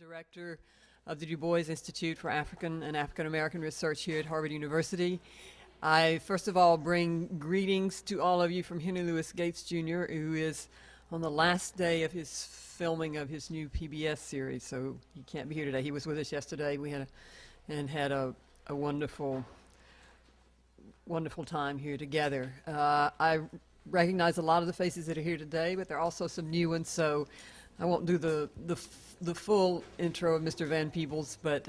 Director of the Du Bois Institute for African and African American Research here at Harvard University. I first of all bring greetings to all of you from Henry Louis Gates Jr., who is on the last day of his filming of his new PBS series, so he can't be here today. He was with us yesterday. We had a wonderful time here together. I recognize a lot of the faces that are here today, but there are also some new ones, so I won't do the full intro of Mr. Van Peebles, but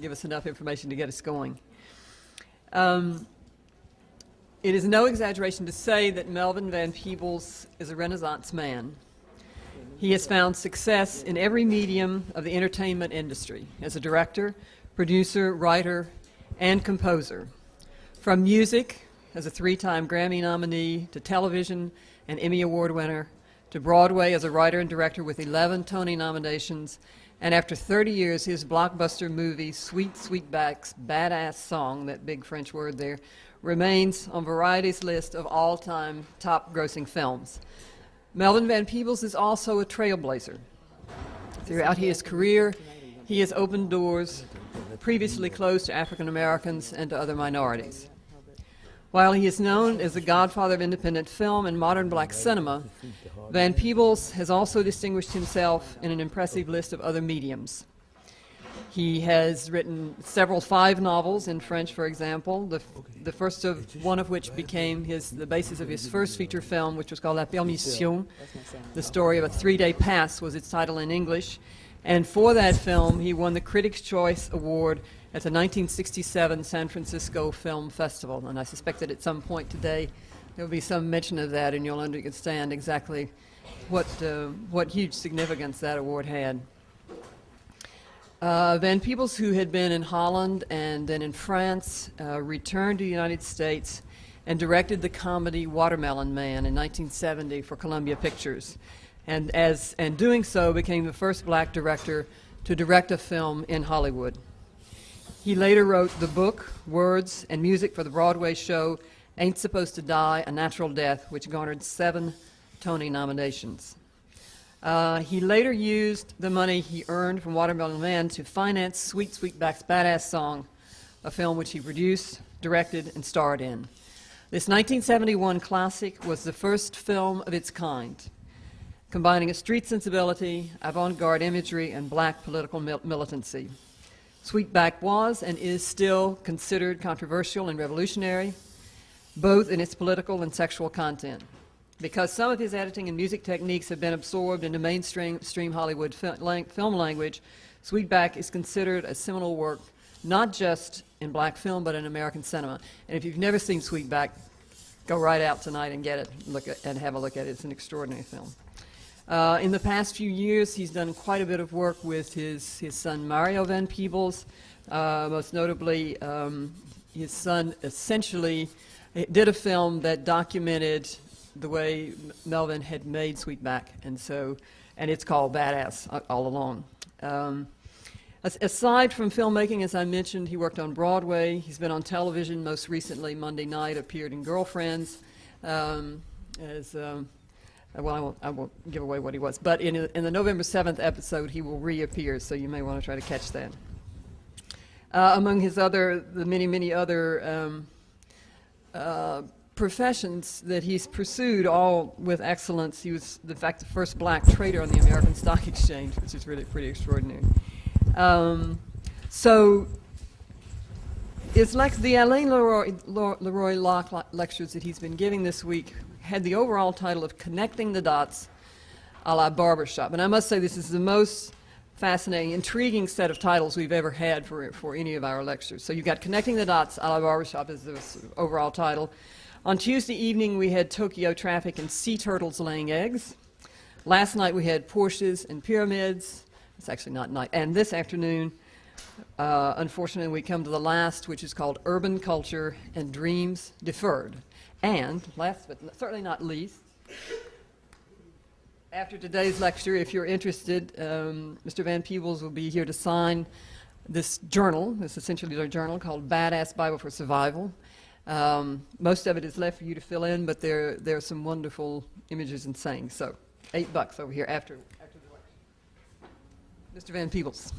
give us enough information to get us going. It is no exaggeration to say that Melvin Van Peebles is a Renaissance man. He has found success in every medium of the entertainment industry as a director, producer, writer, and composer. From music, as a 3-time Grammy nominee, to television, an Emmy Award winner, to Broadway as a writer and director with 11 Tony nominations, and after 30 years, his blockbuster movie, Sweet Sweetback's Badass Song, that big French word there, remains on Variety's list of all-time top-grossing films. Melvin Van Peebles is also a trailblazer. Throughout his career, he has opened doors previously closed to African Americans and to other minorities. While he is known as the godfather of independent film and modern black cinema, Van Peebles has also distinguished himself in an impressive list of other mediums. He has written several 5 novels in French, for example, the first of one of which became the basis of his first feature film, which was called La Permission. The Story of a 3-Day Pass was its title in English. And for that film, he won the Critics' Choice Award at the 1967 San Francisco Film Festival. And I suspect that at some point today, there will be some mention of that, and you'll understand exactly what huge significance that award had. Van Peebles, who had been in Holland and then in France, returned to the United States and directed the comedy Watermelon Man in 1970 for Columbia Pictures. And doing so became the first black director to direct a film in Hollywood. He later wrote the book, words, and music for the Broadway show Ain't Supposed to Die, A Natural Death, which garnered 7 Tony nominations. He later used the money he earned from Watermelon Man to finance Sweet Sweetback's Badass Song, a film which he produced, directed, and starred in. This 1971 classic was the first film of its kind, combining a street sensibility, avant-garde imagery, and black political militancy. Sweetback was and is still considered controversial and revolutionary, both in its political and sexual content. Because some of his editing and music techniques have been absorbed into mainstream Hollywood film language, Sweetback is considered a seminal work, not just in black film, but in American cinema. And if you've never seen Sweetback, go right out tonight and get it, and have a look at it. It's an extraordinary film. In the past few years, he's done quite a bit of work with his son Mario Van Peebles. Most notably, his son essentially did a film that documented the way Melvin had made Sweetback, and it's called Badass all along. Aside from filmmaking, as I mentioned, he worked on Broadway. He's been on television, most recently Monday night, appeared in Girlfriends well, I won't give away what he was, but in the November 7th episode, he will reappear, so you may want to try to catch that. Among the many other professions that he's pursued, all with excellence, he was, in fact, the first black trader on the American Stock Exchange, which is really pretty extraordinary. So it's like the Alain Leroy Locke lectures that he's been giving this week had the overall title of Connecting the Dots a la Barbershop. And I must say this is the most fascinating, intriguing set of titles we've ever had for any of our lectures. So you've got Connecting the Dots a la Barbershop as the overall title. On Tuesday evening, we had Tokyo traffic and sea turtles laying eggs. Last night, we had Porsches and pyramids. It's actually not night. And this afternoon, unfortunately, we come to the last, which is called Urban Culture and Dreams Deferred. And last but certainly not least, after today's lecture, if you're interested, Mr. Van Peebles will be here to sign this journal. It's essentially a journal called Badass Bible for Survival. Most of it is left for you to fill in, but there are some wonderful images and sayings. So $8 over here after the lecture. Mr. Van Peebles.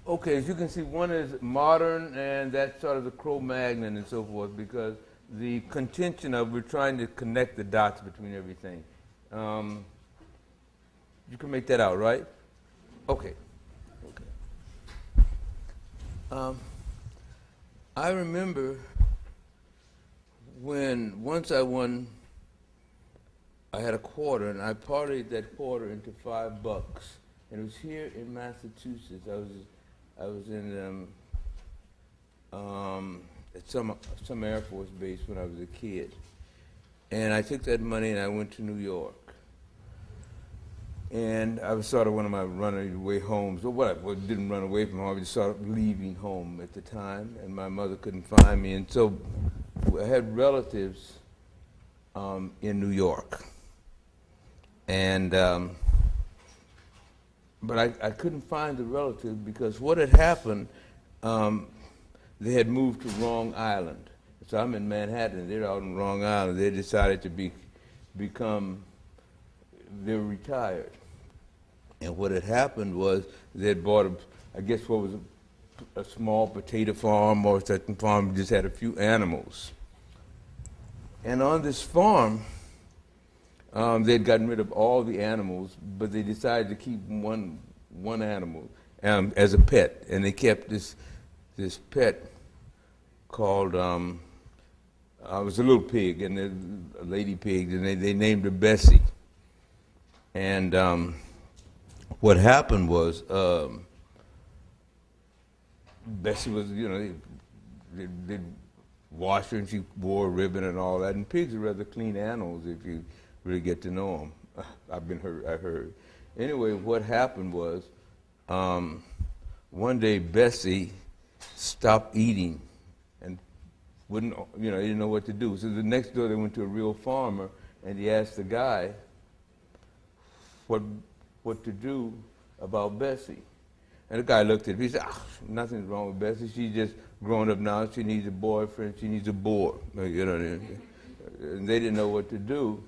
Okay, as you can see, one is modern, and that's sort of the Cro-Magnon and so forth, because the contention of we're trying to connect the dots between everything. You can make that out, right? Okay. I remember when once I had a quarter, and I parlayed that quarter into $5, and it was here in Massachusetts. I was in at some Air Force base when I was a kid, and I took that money and I went to New York. And I was sort of one of my runaway homes. Well, didn't run away from home. I was sort of leaving home at the time, and my mother couldn't find me. And so I had relatives in New York. And but I couldn't find the relatives because what had happened, they had moved to Long Island. So I'm in Manhattan, they're out in Long Island. They decided to they were retired. And what had happened was they had bought I guess what was a small potato farm or a certain farm, just had a few animals. And on this farm, they had gotten rid of all the animals, but they decided to keep one animal as a pet. And they kept this pet called, it was a little pig, and a lady pig, and they named her Bessie. And what happened was, Bessie was, they'd wash her and she wore a ribbon and all that. And pigs are rather clean animals if you really get to know them. I heard. Anyway, what happened was, one day Bessie stopped eating and didn't know what to do. So the next door they went to a real farmer and he asked the guy what to do about Bessie. And the guy looked at him, he said, nothing's wrong with Bessie. She's just grown up now. She needs a boyfriend. She needs a board. And they didn't know what to do.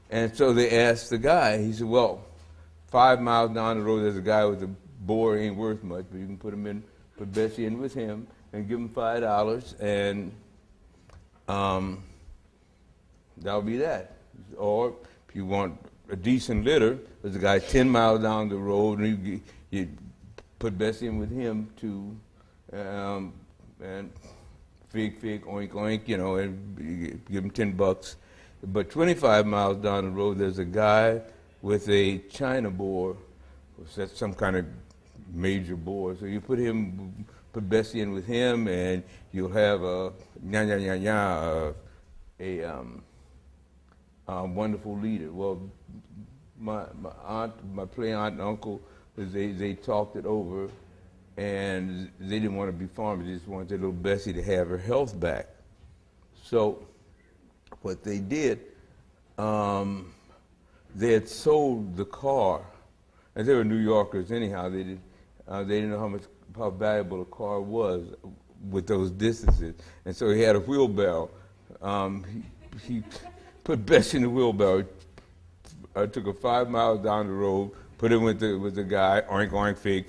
And so they asked the guy. He said, well, 5 miles down the road, there's a guy with a board. Ain't worth much, but you can put Bessie in with him and give him $5, and that'll be that. Or if you want a decent litter, there's a guy 10 miles down the road, and you put Bessie in with him too, and fig, oink, oink, and you give him $10. But 25 miles down the road, there's a guy with a China boar, that's some kind of major boar. So you put Bessie in with him, and you'll have a wonderful leader. Well, my play aunt and uncle, they talked it over, and they didn't want to be farmers. They just wanted little Bessie to have her health back. So what they did, they had sold the car, and they were New Yorkers anyhow. They didn't know how valuable a car was with those distances, and so he had a wheelbarrow. He put Bessie in the wheelbarrow. Took her 5 miles down the road, put her with the guy, oink, oink, fig,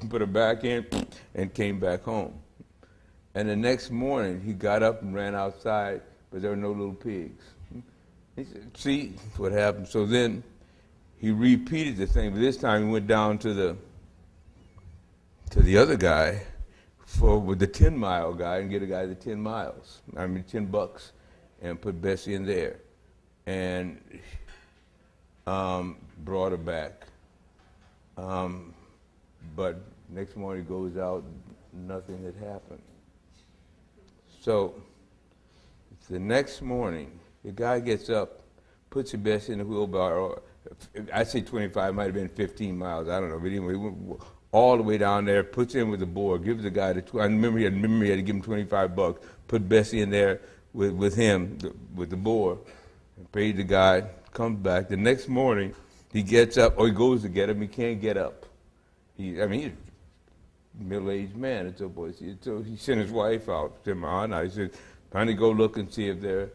put her back in, and came back home. And the next morning, he got up and ran outside, but there were no little pigs. He said, see what happened. So then he repeated the thing, but this time he went down to the other guy with the 10-mile guy and get a guy the 10 miles. $10, and put Bessie in there. And brought her back. But next morning he goes out, nothing had happened. So the next morning, the guy gets up, puts the Bessie in the wheelbarrow. I say 25, might have been 15 miles, I don't know. But anyway, he went all the way down there, puts in with the board, gives the guy I remember he had to give him $25, put Bessie in there with him, with the board, and paid the guy, comes back. The next morning, he gets up, or he goes to get him, he can't get up. He's a middle-aged man, and so forth. So he sent his wife out to him, and I said, Finally go look and see if there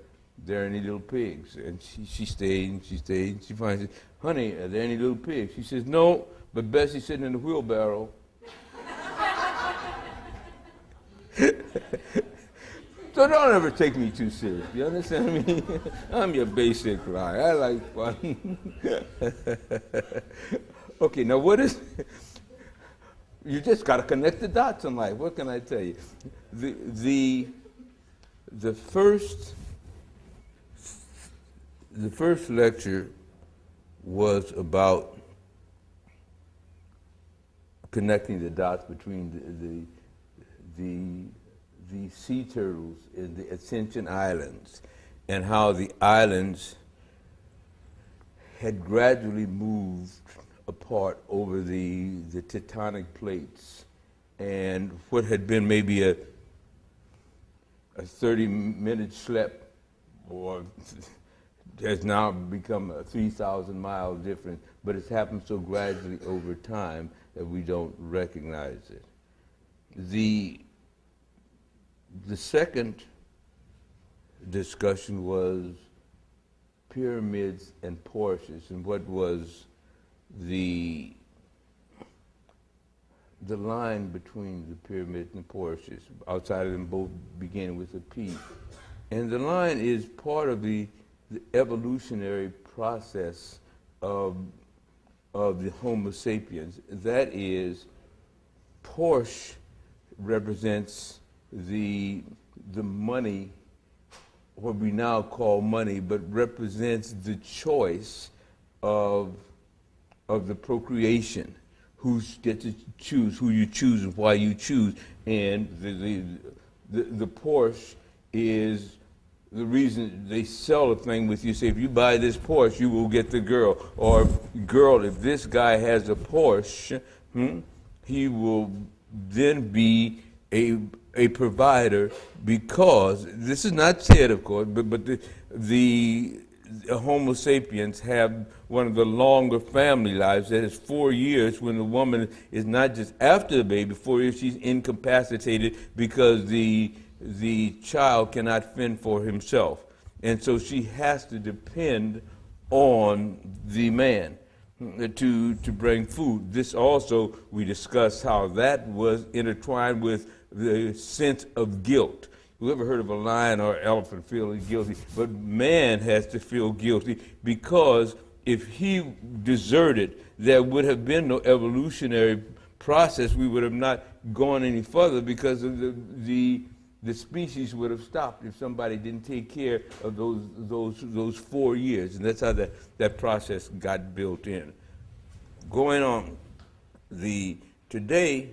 are any little pigs. And she stayed and she stayed and she finally said, honey, are there any little pigs? She says, no, but Bessie's sitting in the wheelbarrow. So don't ever take me too serious. You understand me? I'm your basic liar. I like fun. Okay, now what is... You just got to connect the dots in life. What can I tell you? The first lecture was about connecting the dots between the sea turtles in the Ascension Islands and how the islands had gradually moved apart over the tectonic plates, and what had been maybe a 30-minute schlep or has now become a 3,000-mile difference, but it's happened so gradually over time that we don't recognize it. The second discussion was pyramids and Porsches, and what was the line between the pyramids and Porsches, outside of them both beginning with a P. And the line is part of the evolutionary process of the Homo sapiens. That is, Porsche represents the money, what we now call money, but represents the choice of the procreation. Who gets to choose who you choose and why you choose, and the Porsche is the reason they sell a thing with you. Say, if you buy this Porsche, you will get the girl, or girl, if this guy has a Porsche, he will then be a provider, because this is not said, of course, but the Homo sapiens have one of the longer family lives. That is 4 years when the woman is not just after the baby, 4 years she's incapacitated because the child cannot fend for himself. And so she has to depend on the man to bring food. This also, we discussed how that was intertwined with the sense of guilt. You ever heard of a lion or elephant feeling guilty? But man has to feel guilty, because if he deserted, there would have been no evolutionary process. We would have not gone any further, because of the species would have stopped if somebody didn't take care of those 4 years. And that's how that process got built in. Going on, today,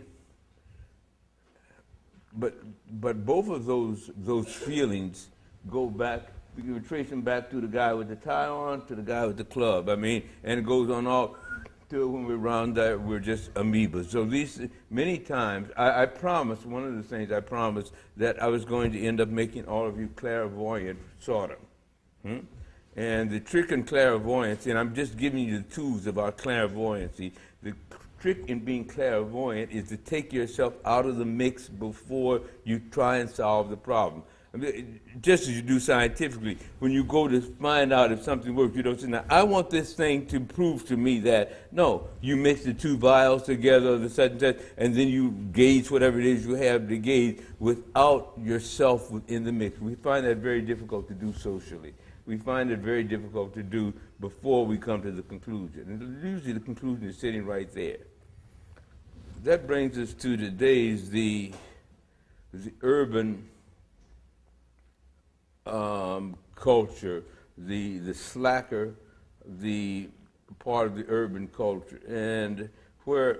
but both of those feelings go back. We can trace them back to the guy with the tie on, to the guy with the club. I mean, and it goes on all till when we're around that we're just amoebas. So these many times, I promised, one of the things I promised, that I was going to end up making all of you clairvoyant, sort of. And the trick in clairvoyancy, and I'm just giving you the tools of our clairvoyancy, the trick in being clairvoyant is to take yourself out of the mix before you try and solve the problem. I mean, just as you do scientifically, when you go to find out if something works, you don't say, now, I want this thing to prove to me that. No, you mix the two vials together, the such and such, and then you gauge whatever it is you have to gauge without yourself within the mix. We find that very difficult to do socially. We find it very difficult to do before we come to the conclusion. And usually the conclusion is sitting right there. That brings us to today's the urban culture, the slacker, the part of the urban culture. And where,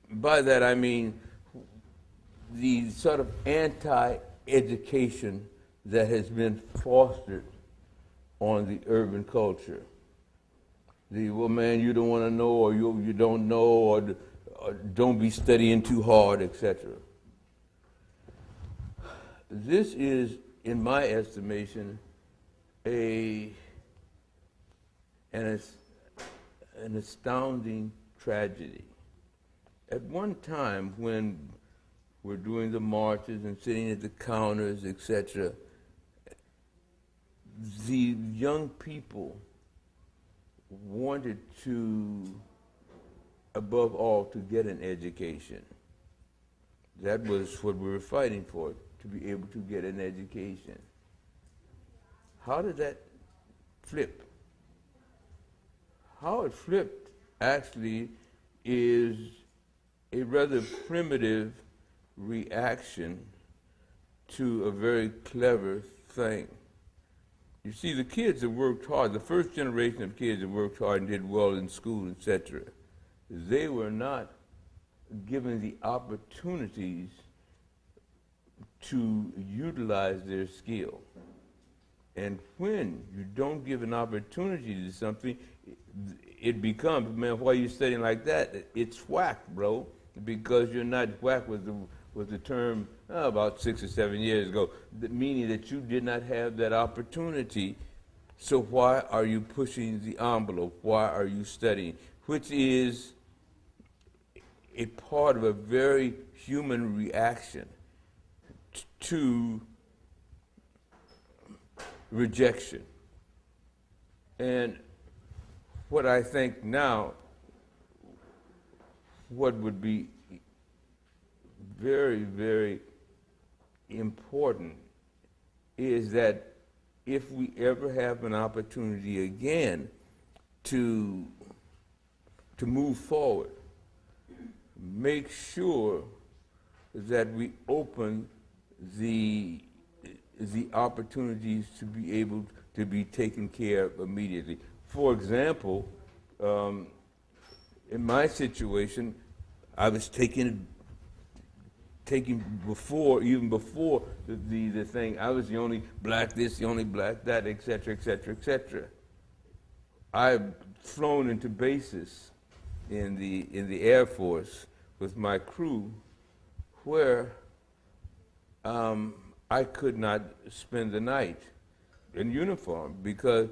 by that I mean the sort of anti-education that has been fostered on the urban culture. Well, man, you don't want to know, or you don't know, or don't be studying too hard, etc. This is, in my estimation, an astounding tragedy. At one time, when we're doing the marches and sitting at the counters, etc., young people wanted to, above all, to get an education. That was what we were fighting for, to be able to get an education. How did that flip? How it flipped, actually, is a rather primitive reaction to a very clever thing. You see, the kids that worked hard, the first generation of kids that worked hard and did well in school, etc., they were not given the opportunities to utilize their skill. And when you don't give an opportunity to something, it becomes, man, why are you studying like that? It's whack, bro, because you're not whack with the term about 6 or 7 years ago, meaning that you did not have that opportunity. So why are you pushing the envelope? Why are you studying? Which is a part of a very human reaction to rejection. And what I think now, what would be very, very important is that if we ever have an opportunity again to move forward, make sure that we open the opportunities to be able to be taken care of immediately. For example, in my situation, I was taking before, even before the thing, I was the only black this, the only black that, et cetera, et cetera, et cetera. I've flown into bases in the Air Force with my crew where I could not spend the night in uniform because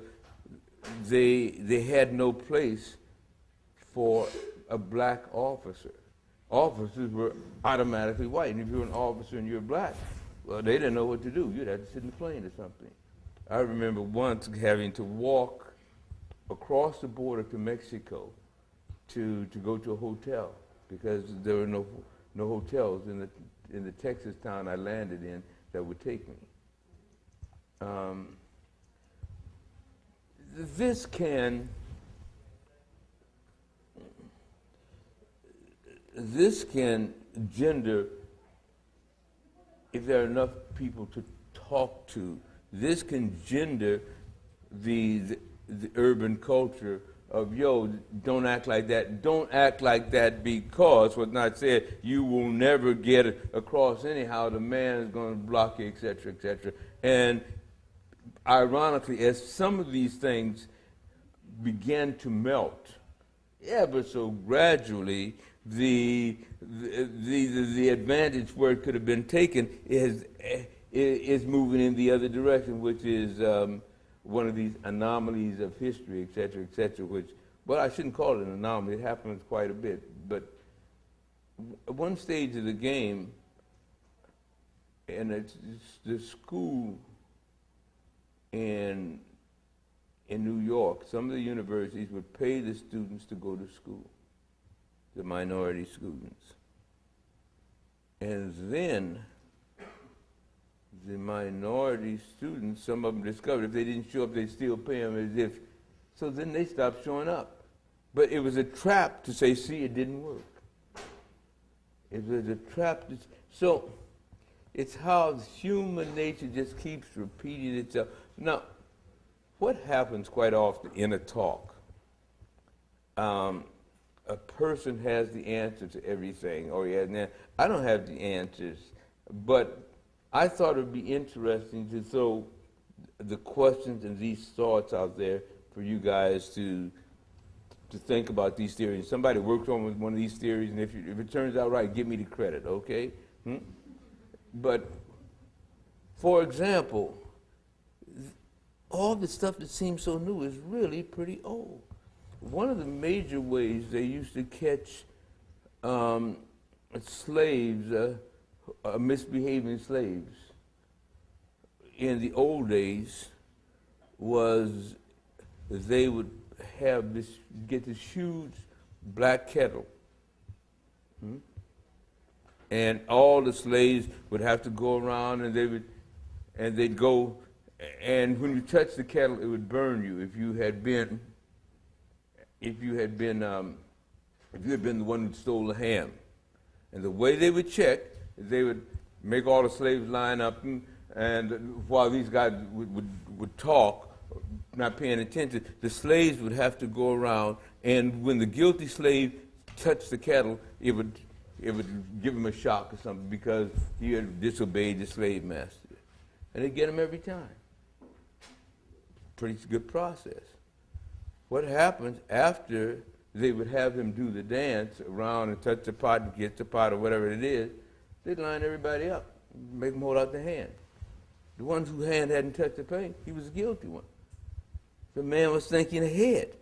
they had no place for a black officer. Officers were automatically white, and if you're an officer and you're black, well, they didn't know what to do. You'd have to sit in the plane or something. I remember once having to walk across the border to Mexico to go to a hotel because there were no hotels in the Texas town I landed in that would take me. This can gender, if there are enough people to talk to, this can gender the urban culture of, yo, don't act like that. Don't act like that because, what's not said, you will never get across anyhow. The man is going to block you, et cetera, et cetera. And ironically, as some of these things began to melt, ever so gradually, the advantage where it could have been taken is moving in the other direction, which is one of these anomalies of history, et cetera, which, well, I shouldn't call it an anomaly. It happens quite a bit. But at one stage of the game, and it's the school in New York, some of the universities would pay the students to go to school, the minority students. And then the minority students, some of them discovered if they didn't show up, they'd still pay them as if, so then they stopped showing up. But it was a trap to say, see, it didn't work. It was a trap. So it's how human nature just keeps repeating itself. Now, what happens quite often in a talk? A person has the answer to everything, or he has an answer. I don't have the answers, but I thought it would be interesting to throw the questions and these thoughts out there for you guys to think about these theories. Somebody works on one of these theories, and if it turns out right, give me the credit, okay? But, for example, all the stuff that seems so new is really pretty old. One of the major ways they used to catch slaves, misbehaving slaves, in the old days was they would get this huge black kettle. And all the slaves would have to go around, and they'd go, and when you touched the kettle, it would burn you if you had been the one who stole the ham. And the way they would check is they would make all the slaves line up, and while these guys would talk, not paying attention, the slaves would have to go around, and when the guilty slave touched the kettle, it would give him a shock or something because he had disobeyed the slave master. And they'd get him every time. Pretty good process. What happens after they would have him do the dance around and touch the pot and get the pot or whatever it is, they'd line everybody up, make them hold out their hand. The ones whose hand hadn't touched the paint, he was the guilty one. The man was thinking ahead.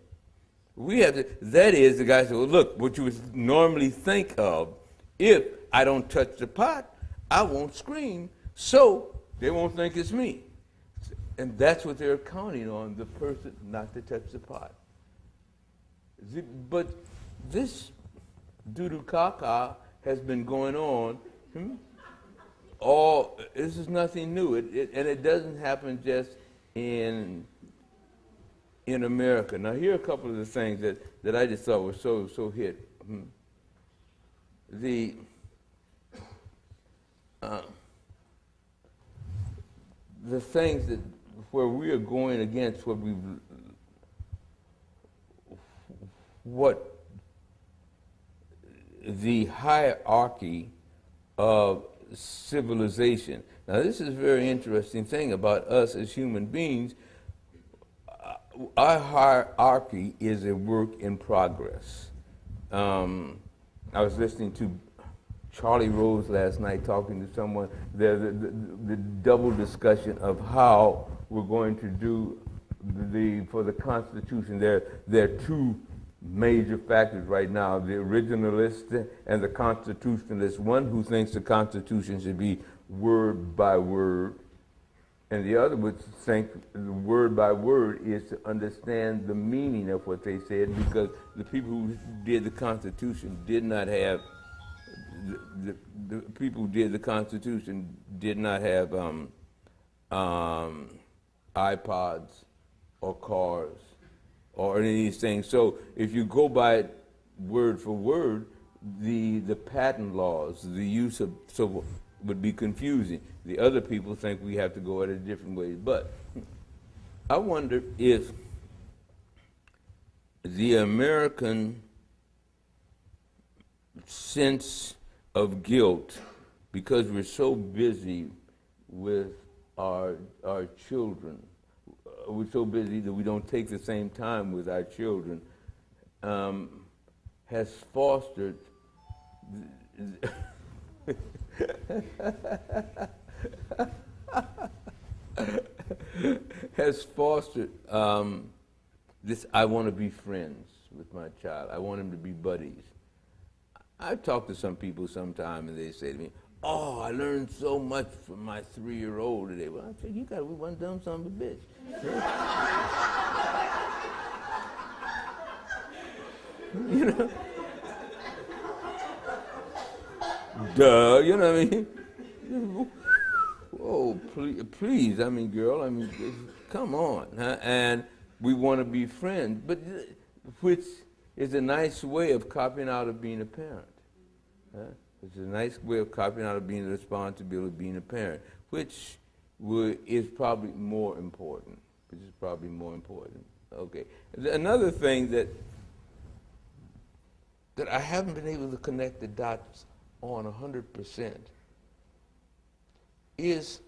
That is, the guy said, well, look, what you would normally think of, if I don't touch the pot, I won't scream, so they won't think it's me. And that's what they're counting on, the person not to touch the pot. But this doo-doo caca has been going on. This is nothing new, and it doesn't happen just in America. Now, here are a couple of the things that I just thought were so hit. The things that where we are going against what the hierarchy of civilization. Now, this is a very interesting thing about us as human beings. Our hierarchy is a work in progress. I was listening to Charlie Rose last night talking to someone, the double discussion of how we're going to do for the Constitution. There are two major factors right now, the originalist and the constitutionalist. One who thinks the Constitution should be word by word, and the other would think word by word is to understand the meaning of what they said, because the people who did the Constitution did not have the people who did the Constitution did not have iPods or cars or any of these things. So if you go by it word for word, the patent laws, the use of so would be confusing. The other people think we have to go at it a different way. But I wonder if the American sense of guilt, because we're so busy with our children, we're so busy that we don't take the same time with our children, has fostered this I want to be friends with my child. I want him to be buddies. I talk to some people sometime and they say to me, oh, I learned so much from my 3-year-old today. Well, I said, you got to be one dumb son of a bitch. You know? Duh, you know what I mean? Oh, please, I mean, girl, I mean, come on. Huh? And we want to be friends, but which is a nice way of copying out of being a parent. Huh? It's a nice way of copying out of being the responsibility of being a parent, which is probably more important. Okay. Another thing that I haven't been able to connect the dots on 100% is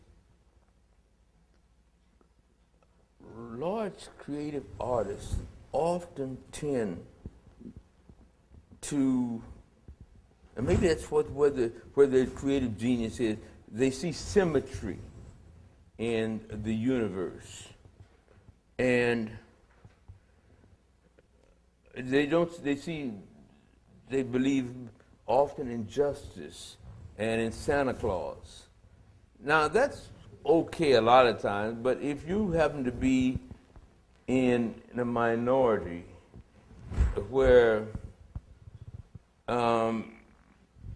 large creative artists often tend to, and maybe that's where the creative genius is, they see symmetry in the universe. And they believe often in justice and in Santa Claus. Now that's okay a lot of times, but if you happen to be in a minority where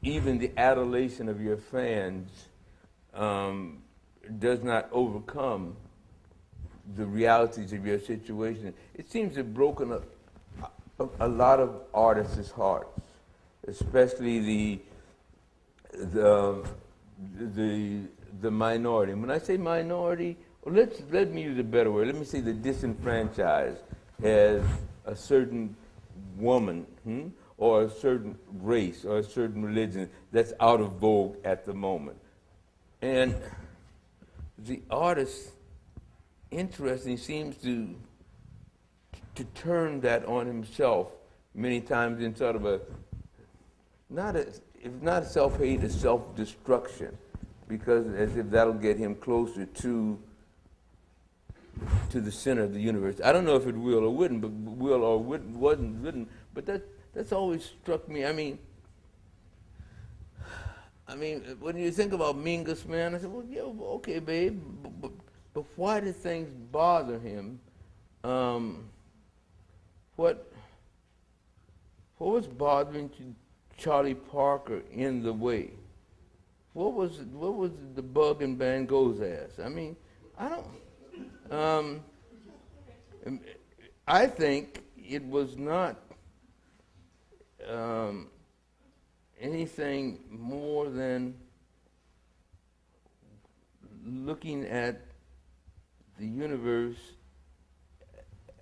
even the adulation of your fans does not overcome the realities of your situation. It seems to have broken a lot of artists' hearts, especially the minority. When I say minority, well, let me use a better word. Let me say the disenfranchised as a certain woman, or a certain race or a certain religion that's out of vogue at the moment. And the artist, interesting, seems to turn that on himself many times in sort of if not self-hate, a self-destruction, because as if that'll get him closer to the center of the universe. I don't know if it will or wouldn't, but will or wouldn't, but that's always struck me. I mean, when you think about Mingus, man, I said, well, yeah, okay, babe, but why did things bother him? What was bothering Charlie Parker in the way? What was the bug in Van Gogh's ass? I mean, I don't. I think it was not anything more than looking at the universe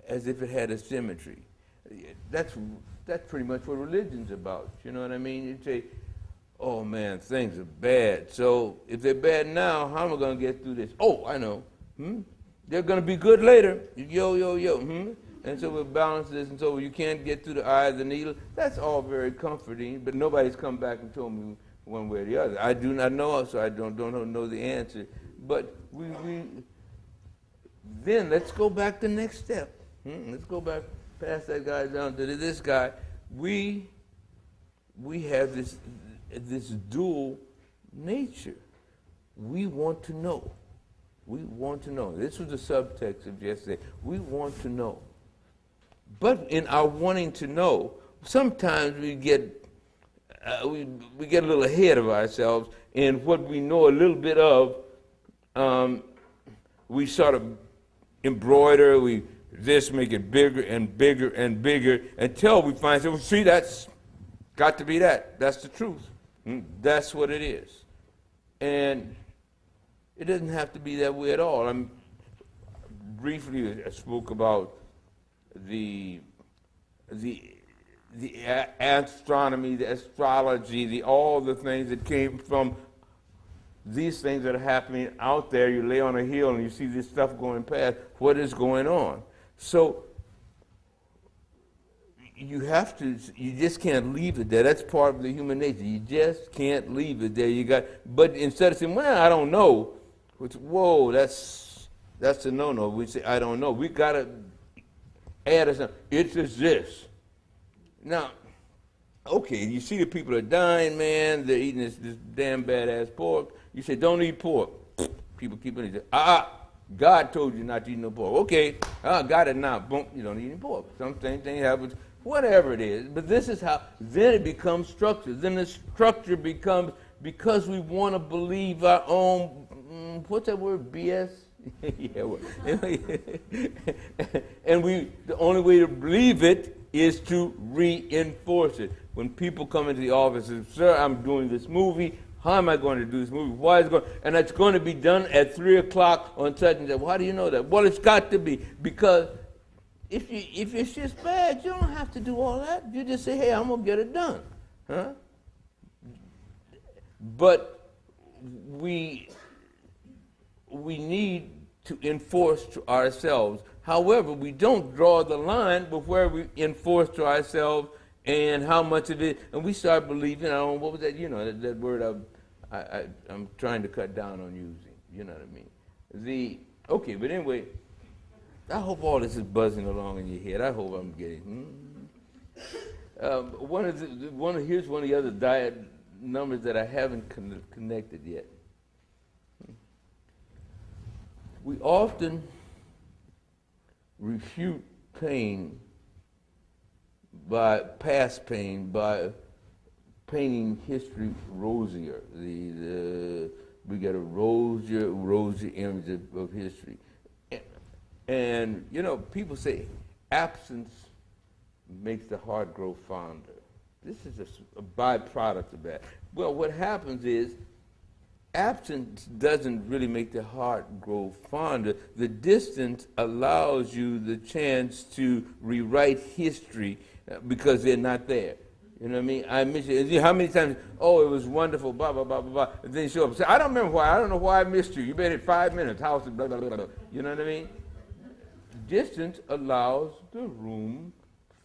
as if it had a symmetry. That's pretty much what religion's about. You know what I mean? You say, oh man, things are bad. So if they're bad now, how am I going to get through this? Oh, I know. They're going to be good later. Yo, yo, yo. And so we'll balance this, and so you can't get through the eye of the needle. That's all very comforting, but nobody's come back and told me one way or the other. I do not know, so I don't know the answer. But then let's go back the next step. Let's go back past that guy down to this guy. We have this dual nature. We want to know. We want to know. This was the subtext of yesterday. We want to know. But in our wanting to know, sometimes we get we get a little ahead of ourselves, and what we know a little bit of, we sort of embroider, we make it bigger and bigger and bigger until we find, well, see, that's got to be that. That's the truth. That's what it is. And it doesn't have to be that way at all. Briefly, I spoke about the astronomy, the astrology, all the things that came from these things that are happening out there. You lay on a hill and you see this stuff going past. What is going on? So you just can't leave it there. That's part of the human nature. You just can't leave it there. But instead of saying, well, I don't know, whoa, that's a no-no. We say, I don't know. We got to add something. It's just this. Now, okay, you see the people are dying, man. They're eating this damn badass pork. You say, don't eat pork. People keep on eating. God told you not to eat no pork. Okay, got it now. Boom, you don't eat any pork. Some same thing happens, whatever it is. But this is how, then it becomes structure. Then the structure becomes, because we want to believe our own, what's that word, BS? Yeah, well, and the only way to believe it is to reinforce it. When people come into the office and say, sir, I'm doing this movie. How am I going to do this movie? Why is it going? And it's going to be done at 3 o'clock on such and such. Well, how do you know that? Well, it's got to be, because if it's just bad, you don't have to do all that. You just say, hey, I'm going to get it done. Huh? But we need to enforce to ourselves. However, we don't draw the line with where we enforce to ourselves and how much of it, and we start believing, what was that, that word I'm trying to cut down on using, you know what I mean? Okay, but anyway, I hope all this is buzzing along in your head. I hope I'm getting, here's one of the other diet numbers that I haven't connected yet. We often refute pain past pain by painting history rosier. We get a rosy image of history. And, you know, people say absence makes the heart grow fonder. This is a byproduct of that. Well, what happens is absence doesn't really make the heart grow fonder. The distance allows you the chance to rewrite history because they're not there. You know what I mean? I miss you. How many times, oh, it was wonderful, blah, blah, blah, blah, blah. And then you show up and say, I don't remember why. I don't know why I missed you. You've been here 5 minutes. House, blah, blah, blah, blah. You know what I mean? Distance allows the room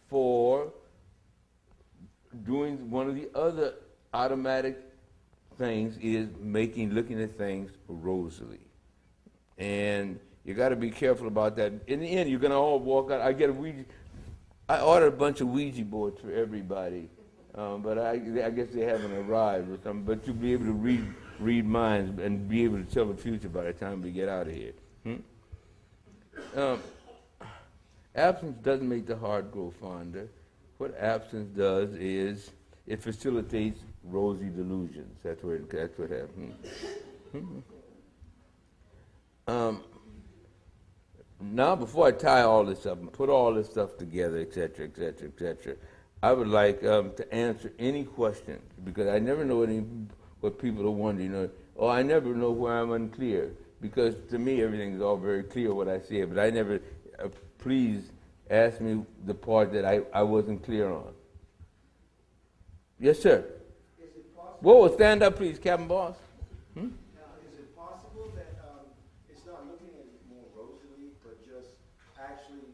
for doing one of the other automatic things is looking at things rosily. And you got to be careful about that. In the end, you're going to all walk out. I ordered a bunch of Ouija boards for everybody, but I guess they haven't arrived or something. But you'll be able to read minds and be able to tell the future by the time we get out of here. Absence doesn't make the heart grow fonder. What absence does is it facilitates rosy delusions. That's what happens. Now, before I tie all this up and put all this stuff together, et cetera, I would like to answer any questions, because I never know what people are wondering. You know, or I never know where I'm unclear, because to me everything is all very clear what I say, but I never. Please ask me the part that I wasn't clear on. Yes, sir. Is it possible? Whoa, stand up, please, Captain Boss. Now, is it possible that it's not looking at it more rosily, but just actually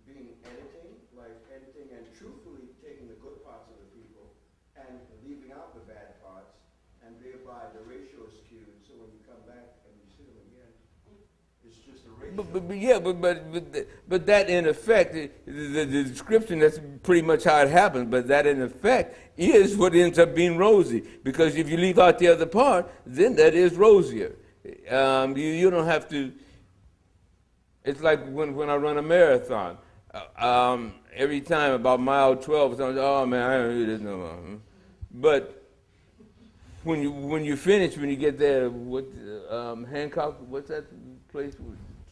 being editing and truthfully taking the good parts of the people and leaving out the bad parts, and thereby the ratio is skewed, so when you come back and you see them again, it's just a ratio. But that in effect, the description, that's pretty much how it happens, but that in effect is what ends up being rosy, because if you leave out the other part, then that is rosier. You don't have to, it's like when I run a marathon. Every time about mile 12, oh man, I don't do this no more. But when you finish, when you get there, Hancock, what's that place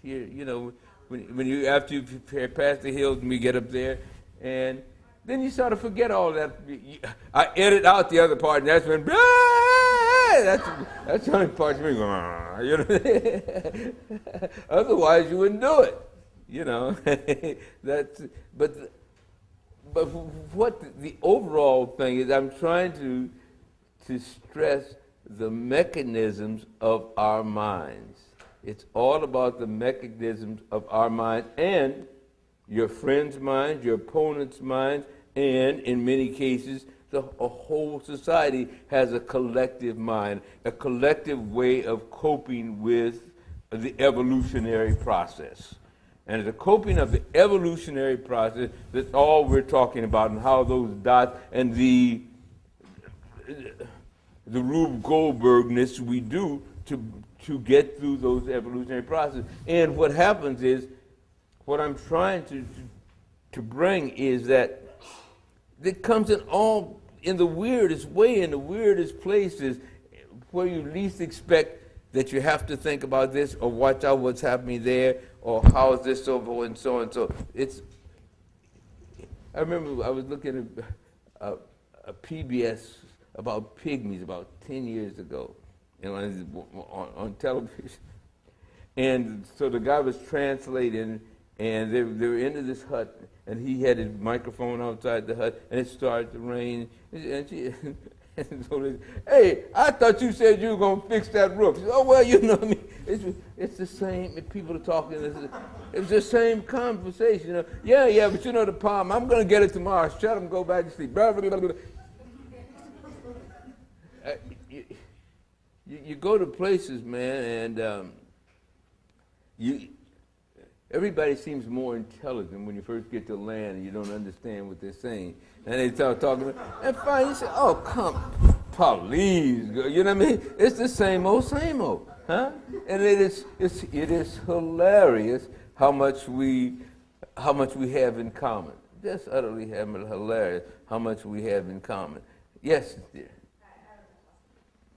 here? You know, when you after you pass the hills and we get up there, and then you sort of forget all that. I edit out the other part, and that's when that's the only part you know. Otherwise, you wouldn't do it. You know, but what the overall thing is, I'm trying to stress the mechanisms of our minds. It's all about the mechanisms of our mind and your friend's mind, your opponent's mind, and in many cases, a whole society has a collective mind, a collective way of coping with the evolutionary process. And the coping of the evolutionary process, that's all we're talking about, and how those dots and the Rube Goldbergness we do to get through those evolutionary processes. And what happens is, what I'm trying to bring is that it comes in the weirdest way, in the weirdest places, where you least expect that you have to think about this or watch out what's happening there or how is this over and so and so. I remember I was looking at a PBS about pygmies about 10 years ago, on television. And so the guy was translating, and they were into this hut, and he had his microphone outside the hut, and it started to rain. And so they, hey, I thought you said you were going to fix that roof. Said, oh, well, you know what I mean. It's the same. People are talking. It's the same conversation. You know? Yeah, but you know the problem. I'm going to get it tomorrow. Shut up and go back to sleep. Blah, blah, blah, blah. You go to places, man, and everybody seems more intelligent when you first get to land and you don't understand what they're saying. And they start talking, and finally you say, oh, come, please, you know what I mean? It's the same old, huh? And it is hilarious how much we have in common. Just utterly hilarious how much we have in common. Yes, dear.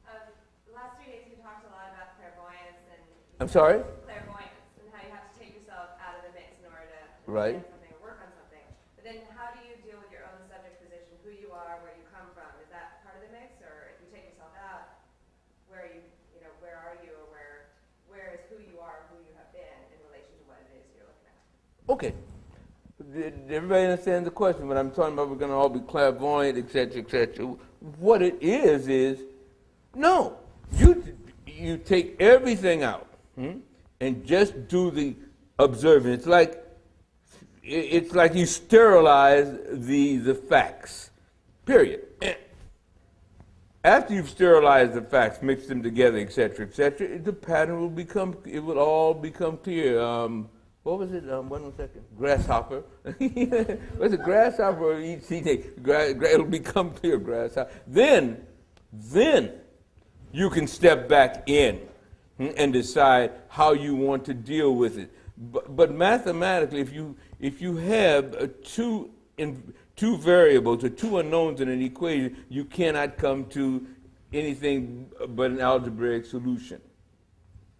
The last 3 days you talked a lot about clairvoyance and I'm sorry? clairvoyance and how you have to take yourself out of the mix in order to Right. understand something or work on something. But then how do you deal with your own subject position, who you are, where you come from? Is that part of the mix, or if you take yourself out, where are you, where are you, or where is who you are, who you have been in relation to what it is you're looking at? Okay. Did everybody understand the question? When I'm talking about we're going to all be clairvoyant, et cetera, what it is no. You take everything out and just do the observing. It's like you sterilize the facts, period. After you've sterilized the facts, mixed them together, et cetera, the pattern will all become clear. What was it? One second. Grasshopper. Was it grasshopper or it'll become clear, grasshopper. Then you can step back in and decide how you want to deal with it. But mathematically, if you have two variables or two unknowns in an equation, you cannot come to anything but an algebraic solution.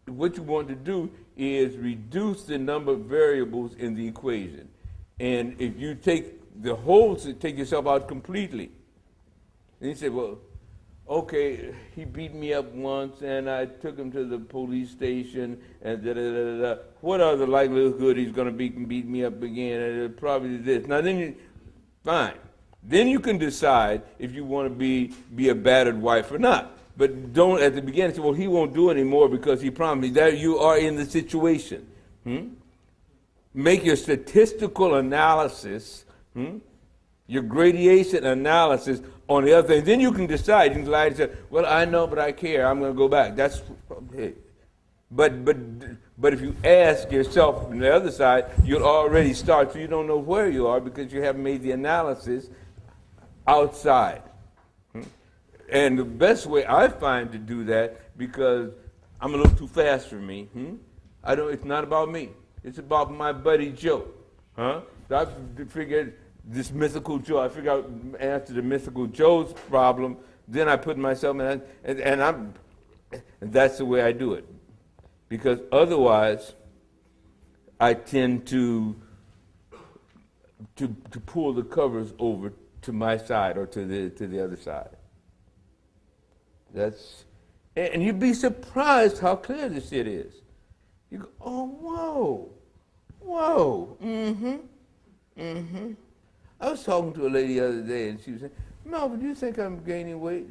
What you want to do is reduce the number of variables in the equation. And if you take the whole, take yourself out completely, and you say, well, okay, he beat me up once and I took him to the police station and da-da-da-da-da. What are the likelihood he's going to beat me up again? And probably this. Now then, fine. Then you can decide if you want to be a battered wife or not. But don't at the beginning say, well, he won't do it anymore because he promised me. That you are in the situation. Make your statistical analysis, your gradation analysis on the other thing. Then you can decide. You can lie and say, well, I know, but I care. I'm going to go back. That's hey. But if you ask yourself on the other side, you'll already start. So you don't know where you are because you haven't made the analysis outside. And the best way I find to do that, because I'm a little too fast for me, it's not about me. It's about my buddy Joe. I figured this mythical Joe, I figured out answer to mythical Joe's problem, then I put myself in and that's the way I do it. Because otherwise, I tend to pull the covers over to my side or to the other side. And you'd be surprised how clear this shit is. You go, oh, whoa, I was talking to a lady the other day, and she was saying, Melvin, do you think I'm gaining weight?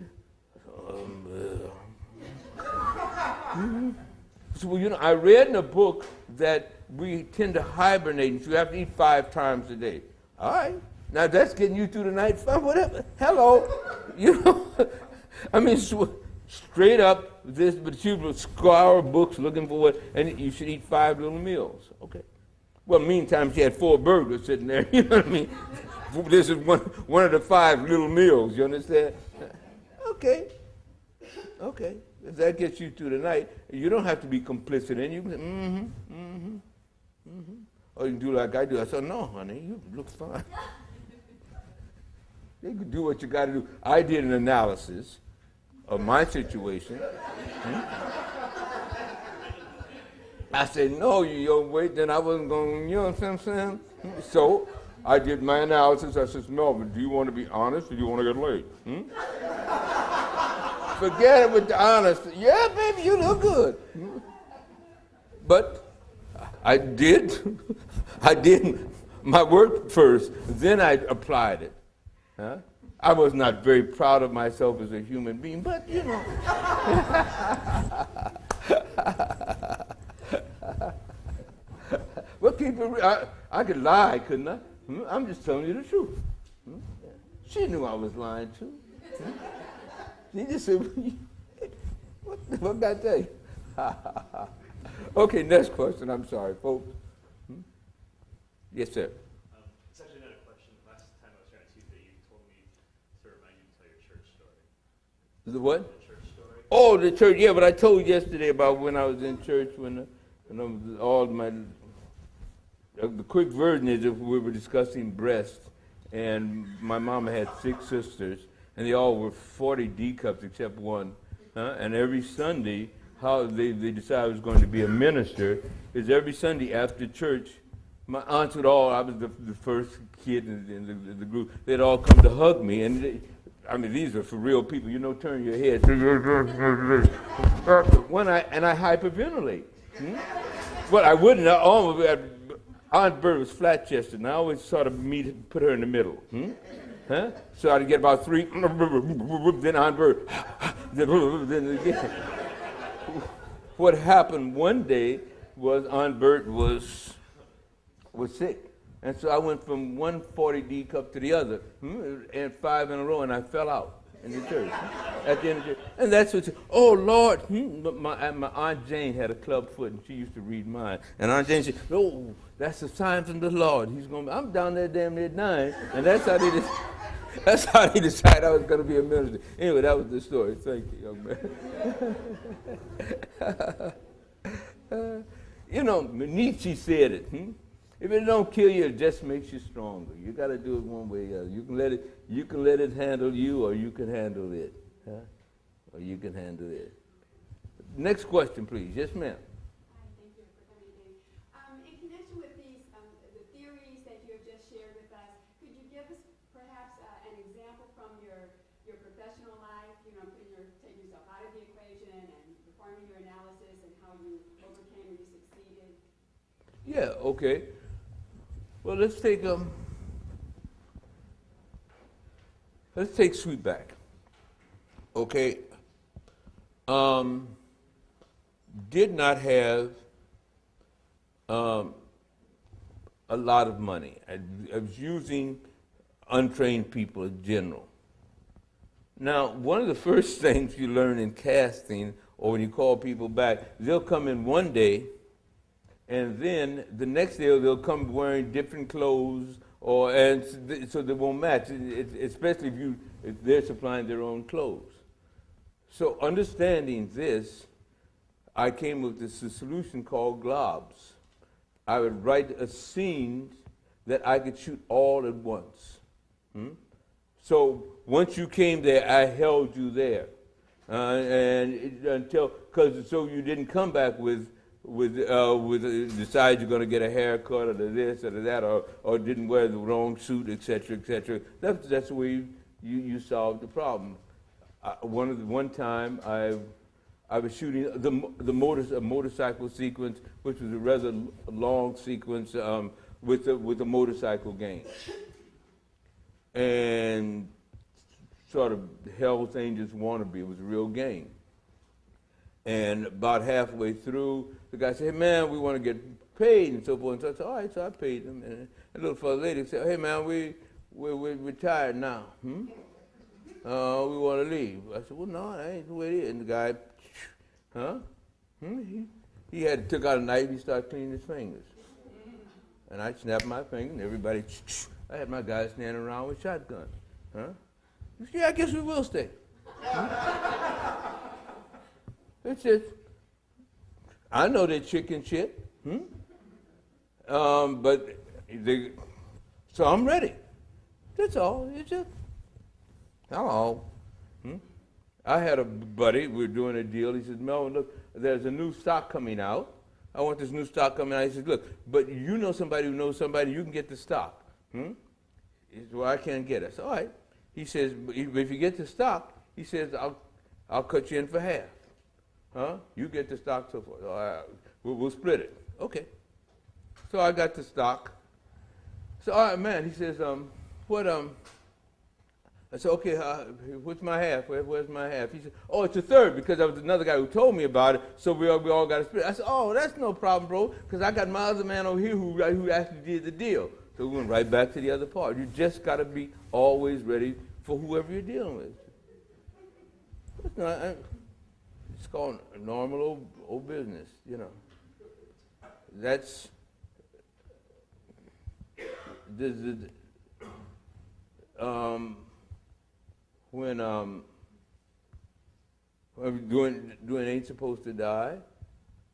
So, well, I read in a book that we tend to hibernate, and so you have to eat 5 times a day. All right. Now, that's getting you through the night. Fine, whatever. Hello. I mean, straight up, but you would scour books looking for what, and you should eat 5 little meals. Okay. Well, meantime, she had 4 burgers sitting there. You know what I mean? This is one of the 5 little meals. You understand? Okay. If that gets you through the night, you don't have to be complicit in it. You can say, Or you can do like I do. I said, no, honey, you look fine. You can do what you got to do. I did an analysis of my situation. I said, no, you overweight, then I wasn't going, you know what I'm saying? So I did my analysis. I said, Melvin, do you want to be honest or do you want to get laid? Forget it with the honesty. Yeah, baby, you look good. But I did my work first, then I applied it. I was not very proud of myself as a human being, but you know. Well, keep it. I could lie, couldn't I? I'm just telling you the truth. She knew I was lying too. She just said, "What did I tell you?" Okay, next question. I'm sorry, folks. Yes, sir. It's actually not a question. Last time I was here on Tuesday, you told me to remind you to tell your church story. The what? The church story. Oh, the church. Yeah, but I told you yesterday about when I was in church when I was all my. the quick version is if we were discussing breasts, and my mama had 6 sisters, and they all were 40 D cups except one. And every Sunday, how they decided I was going to be a minister is every Sunday after church, my aunts would all, I was the first kid in the group, they'd all come to hug me. And these are for real people. You know, turn your head. And I hyperventilate. Well, I wouldn't. Aunt Bird was flat-chested, and I always sort of put her in the middle. So I'd get about 3, then Aunt Bird, then again. What happened one day was Aunt Bird was sick. And so I went from one 40 D cup to the other, and 5 in a row, and I fell out in the church at the end of the church. And that's what, oh Lord, but my Aunt Jane had a club foot, and she used to read mine. And Aunt Jane said, oh, that's a sign from the Lord. I'm down there damn near 9, and that's how they decided I was going to be a minister. Anyway, that was the story. Thank you, young man. Nietzsche said it. If it don't kill you, it just makes you stronger. You got to do it one way or the other. You can let it handle you, or you can handle it. Or you can handle it. Next question, please. Yes, ma'am. Hi, thank you for coming in. In connection with these, the theories that you have just shared with us, could you give us perhaps an example from your professional life, taking yourself out of the equation and performing your analysis and how you overcame or you succeeded? Yeah, okay. Well, let's take Sweetback. Okay. Did not have a lot of money. I was using untrained people in general. Now, one of the first things you learn in casting, or when you call people back, they'll come in one day, and then the next day they'll come wearing different clothes, so they won't match, especially if they're supplying their own clothes. So understanding this, I came with this solution called globs. I would write a scene that I could shoot all at once. So once you came there, I held you there, so you didn't come back with decide you're going to get a haircut or this or that or didn't wear the wrong suit, etc., etc. That's the way you solve the problem. One time I was shooting a motorcycle sequence, which was a rather long sequence with a motorcycle gang, and sort of Hell's Angels wannabe. It was a real gang. And about halfway through, the guy said, hey, man, we want to get paid and so forth. And so I said, all right, so I paid them. And a little fella later said, hey, man, we're retired now. We want to leave. I said, well, no, that ain't the way it is. And the guy, he took out a knife, he started cleaning his fingers. And I snapped my finger, and everybody, I had my guys standing around with shotguns. Yeah, I guess we will stay. It's just, I know they're chicken shit, so I'm ready. That's all. It's just, hello. I had a buddy, we were doing a deal. He says, Melvin, look, there's a new stock coming out. I want this new stock coming out. He says, look, but you know somebody who knows somebody, you can get the stock. He says, well, I can't get it. I said, all right. He says, if you get the stock, he says, I'll cut you in for half. You get the stock, so forth. We'll split it. Okay. So I got the stock. So, all right, man, he says, I said, okay, what's my half? Where's my half? He said, oh, it's a third, because there was another guy who told me about it, so we all got to split. I said, oh, that's no problem, bro, because I got my other man over here who actually did the deal. So we went right back to the other part. You just got to be always ready for whoever you're dealing with. It's called normal old business, That's when doing Ain't Supposed to Die,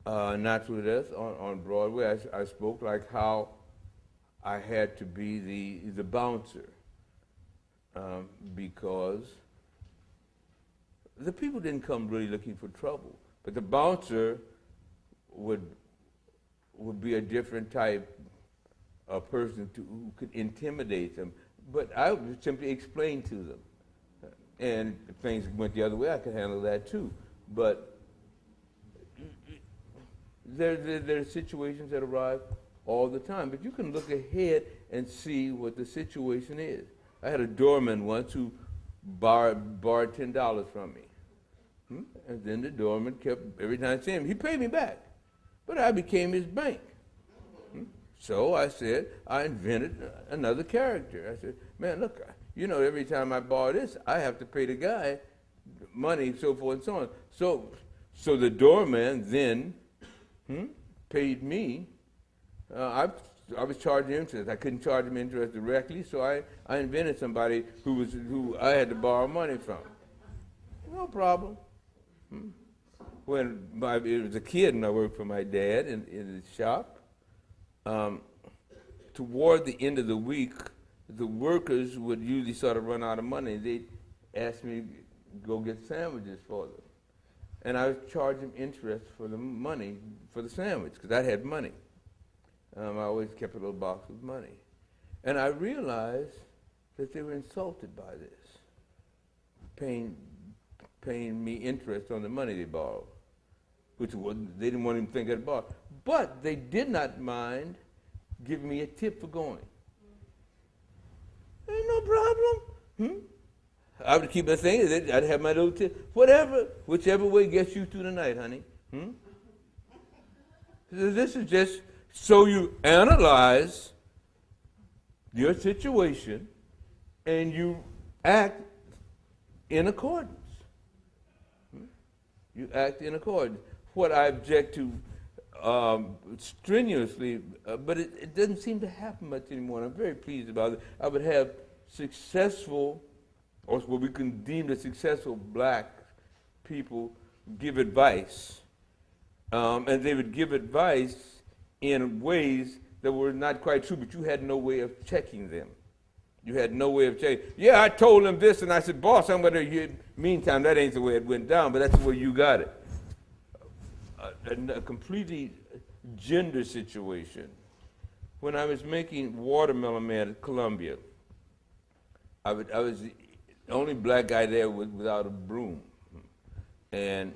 Natural Death on Broadway, I spoke like how I had to be the bouncer because the people didn't come really looking for trouble, but the bouncer would be a different type of person who could intimidate them. But I would simply explain to them. And if things went the other way, I could handle that too. But there are situations that arise all the time. But you can look ahead and see what the situation is. I had a doorman once who borrowed $10 from me. And then the doorman kept, every time I see him, he paid me back. But I became his bank. So I said, I invented another character. I said, man, look, you know, every time I borrow this, I have to pay the guy money, so forth and so on. So the doorman then paid me. I was charging interest. I couldn't charge him interest directly, so I invented somebody who I had to borrow money from. No problem. When I was a kid and I worked for my dad in his shop, toward the end of the week, the workers would usually sort of run out of money. They'd ask me to go get sandwiches for them. And I would charge them interest for the money for the sandwich, because I had money. I always kept a little box with money. And I realized that they were insulted by this, paying me interest on the money they borrowed, which they didn't want him to think I'd borrowed. But they did not mind giving me a tip for going. Ain't no problem. I would keep my thing. I'd have my little tip. Whichever way gets you through the night, honey. This is just so you analyze your situation and you act in accordance. You act in accordance. What I object to strenuously, but it doesn't seem to happen much anymore. I'm very pleased about it. I would have successful, or what we can deem as successful black people give advice. And they would give advice in ways that were not quite true, but you had no way of checking them. You had no way of checking. Yeah, I told him this, and I said, boss, I'm going to, meantime, that ain't the way it went down, but that's the way you got it. A completely gender situation. When I was making Watermelon Man at Columbia, I was the only black guy there without a broom. And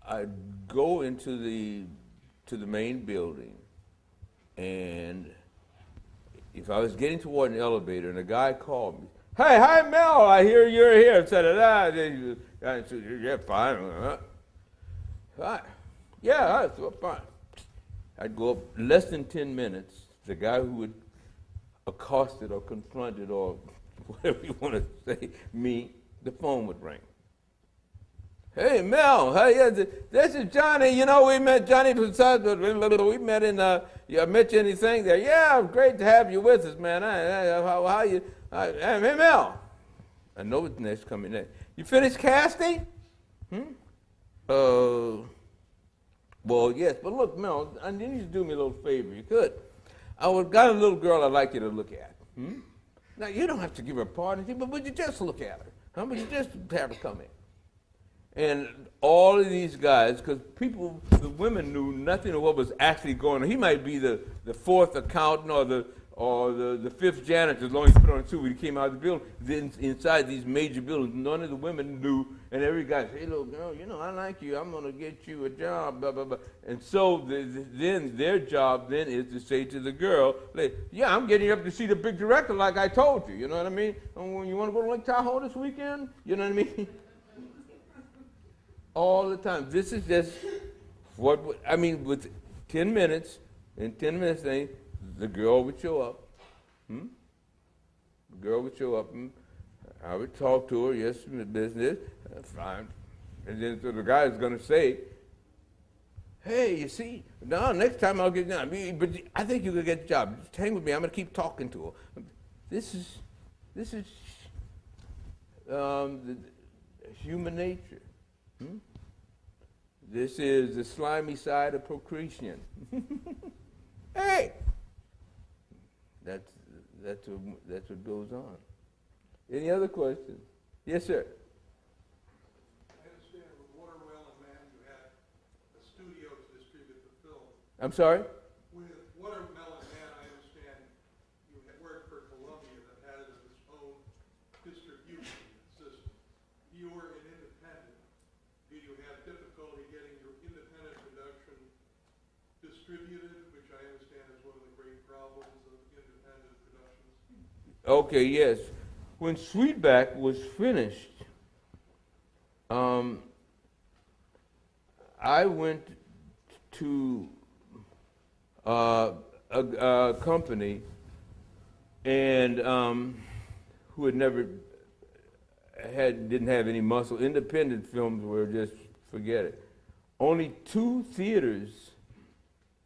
I'd go into the main building, and if I was getting toward an elevator and a guy called me, hey, hi Mel, I hear you're here. I said, yeah, fine. Fine. Yeah, fine. I'd go up less than 10 minutes. The guy who would accosted or confronted or whatever you want to say me, the phone would ring. Hey, Mel, hey, yeah, this is Johnny. You know, we met Johnny. We met in, I met you anything there. Yeah, great to have you with us, man. How you? Hey, Mel. I know what's next coming next. You finished casting? Well, yes, but look, Mel, I need you to do me a little favor. You could. I got a little girl I'd like you to look at. Now, you don't have to give her a part, but would you just look at her? Would you just have her come in? And all of these guys, because the women knew nothing of what was actually going on. He might be the fourth accountant or the fifth janitor, as long as he put on a suit when he came out of the building. Then inside these major buildings, none of the women knew, and every guy said, hey, little girl, you know, I like you. I'm going to get you a job, blah, blah, blah. And so then their job then is to say to the girl, like, yeah, I'm getting you up to see the big director like I told you. You know what I mean? You want to go to Lake Tahoe this weekend? You know what I mean? All the time. This is just with 10 minutes, in 10 minutes, the girl would show up. The girl would show up, and I would talk to her, yes, business, fine. And then so the guy is going to say, hey, you see, no, next time I'll get down. But I think you could get the job. Just hang with me. I'm going to keep talking to her. This is the human nature. This is the slimy side of procreation. Hey, that's what goes on. Any other questions? Yes, sir. I understand with Watermelon Man you had a studio to distribute the film. I'm sorry? With Watermelon Man, I understand you had worked for Columbia that had its own distribution system. You were an independent. Did you have difficulty getting your independent production distributed, which I understand is one of the great problems of independent productions? Okay, yes. When Sweetback was finished, I went to a company and who had never didn't have any muscle. Independent films were just forget it. Only 2 theaters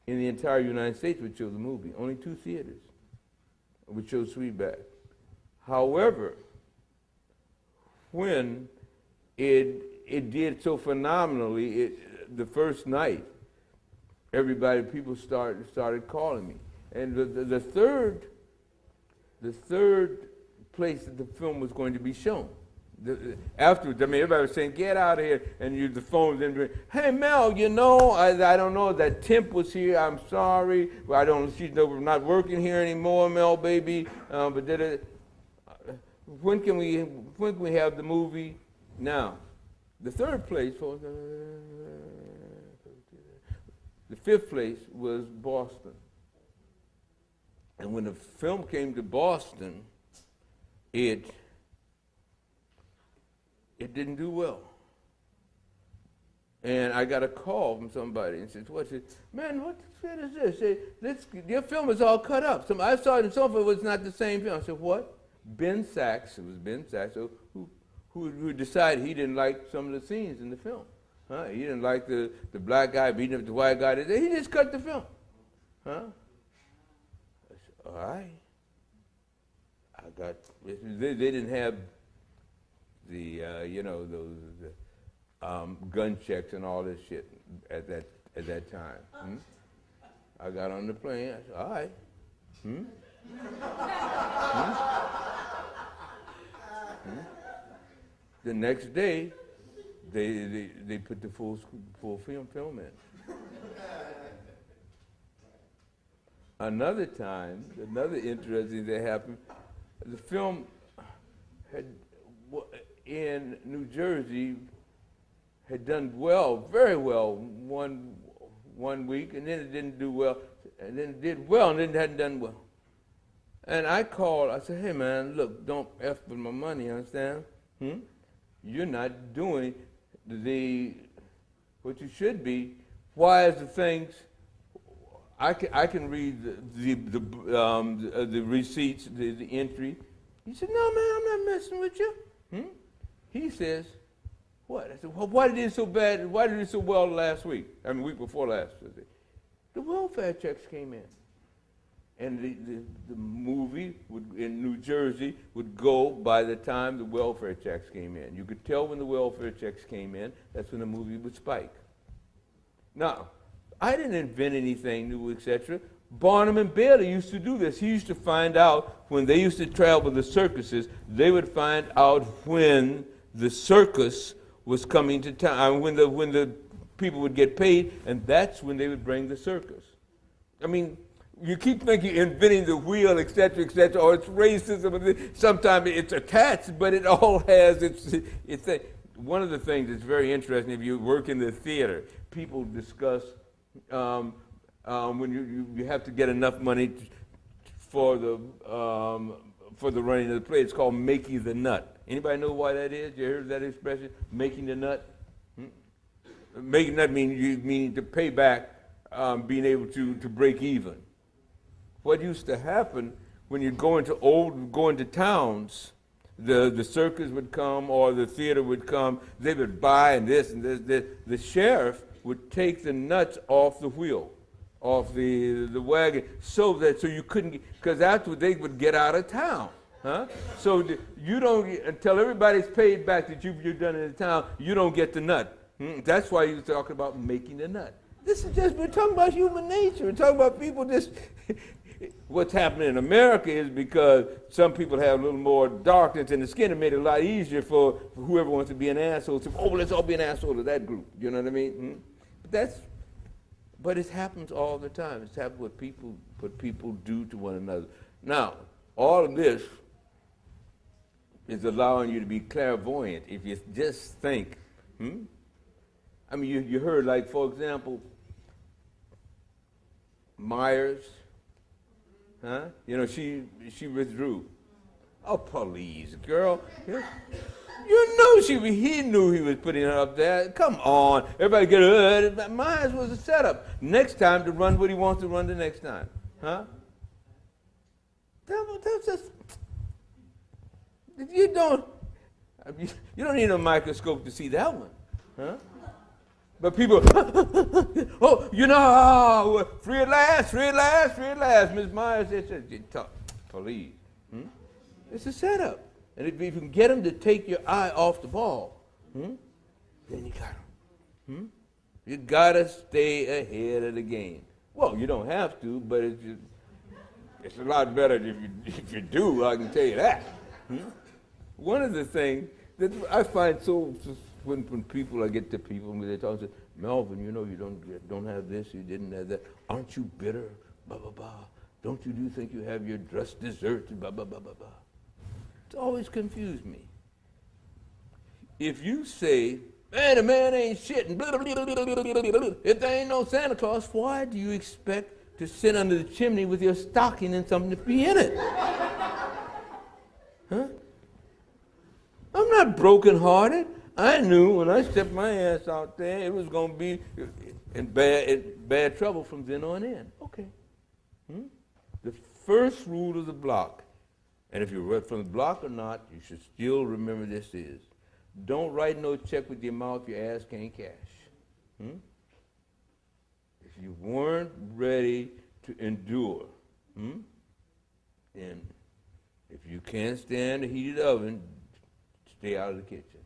in the entire United States would show the movie. Only 2 theaters would show Sweetback. However, when it did so phenomenally, the first night, people started calling me, and the third place that the film was going to be shown. Afterwards, I mean, everybody was saying, "Get out of here!" And the phone was in. Hey, Mel, I don't know that Temp was here. I'm sorry, she's not working here anymore, Mel, baby. But when can we have the movie? Now, the third place, the 5th place was Boston. And when the film came to Boston, it didn't do well. And I got a call from somebody and said, "Man, what is this? Your film is all cut up. I saw it and so it was not the same film." I said, "What?" Ben Sachs, it was Ben Sachs, who decided he didn't like some of the scenes in the film. He didn't like the black guy beating up the white guy. He just cut the film. I said, all right. They didn't have the, those gun checks and all this shit at that time. I got on the plane. I said, all right. The next day, they put the full film in. Another time, another interesting thing happened. The film in New Jersey had done well, very well, one week, and then it didn't do well, and then it did well, and then it hadn't done well. And I called, I said, "Hey man, look, don't F with my money, you understand? You're not doing what you should be. Why is the things, I can read the receipts, the entry." He said, "No man, I'm not messing with you." He says, "What?" I said, "Well, why did it so bad? Why did it so well last week? I mean, week before last. The welfare checks came in. And the movie in New Jersey would go by the time the welfare checks came in. You could tell when the welfare checks came in, that's when the movie would spike. Now, I didn't invent anything new, etc. Barnum and Bailey used to do this. He used to find out when they used to travel the circuses, they would find out when the circus was coming to town, when the people would get paid, and that's when they would bring the circus. I mean, you keep thinking inventing the wheel, etc., or it's racism. Sometimes it's attached, but it all has its one of the things that's very interesting, if you work in the theater, people discuss when you have to get enough money for the running of the play. It's called making the nut. Anybody know why that is? You heard that expression, making the nut? Making the nut meaning to pay back, being able to break even. What used to happen when you go into towns, the circus would come or the theater would come, they would buy and this and this. The sheriff would take the nuts off the wheel, off the wagon, so you couldn't, because afterward they would get out of town. So you don't, until everybody's paid back that you've done in the town, you don't get the nut. That's why he was talking about making the nut. This is just, we're talking about human nature. We're talking about people just, what's happening in America is because some people have a little more darkness in the skin. It made it a lot easier for whoever wants to be an asshole to, oh, let's all be an asshole to that group. You know what I mean? But it happens all the time. It's happened what people do to one another. Now, all of this is allowing you to be clairvoyant if you just think. I mean, you heard, like, for example, Myers, huh? You know, she withdrew. Oh, please, girl. You knew he knew he was putting her up there. Come on. Everybody get it. Myers was a setup. Next time to run what he wants to run the next time. Huh? That's just, you don't need a microscope to see that one. Huh? But people, oh, you know, free at last, free at last, free at last. Miss Myers said, please. It's a setup. And if you can get them to take your eye off the ball, then you got them. You got to stay ahead of the game. Well, you don't have to, but it's a lot better if you do, I can tell you that. One of the things that I find so, when people, I get to people, when they talk, say, Melvin, you know, you don't have this, you didn't have that. Aren't you bitter? Blah, blah, blah. Don't you think you have your just desserts? Blah, blah, blah, blah, blah. It's always confused me. If you say, man, the man ain't shit, and blah, blah, blah, blah, blah, blah, blah, if there ain't no Santa Claus, why do you expect to sit under the chimney with your stocking and something to be in it? Huh? I'm not brokenhearted. I knew when I stepped my ass out there, it was going to be in bad trouble from then on in. Okay. The first rule of the block, and if you're from the block or not, you should still remember this is, don't write no check with the amount your ass can't cash. If you weren't ready to endure, and if you can't stand the heated oven, stay out of the kitchen.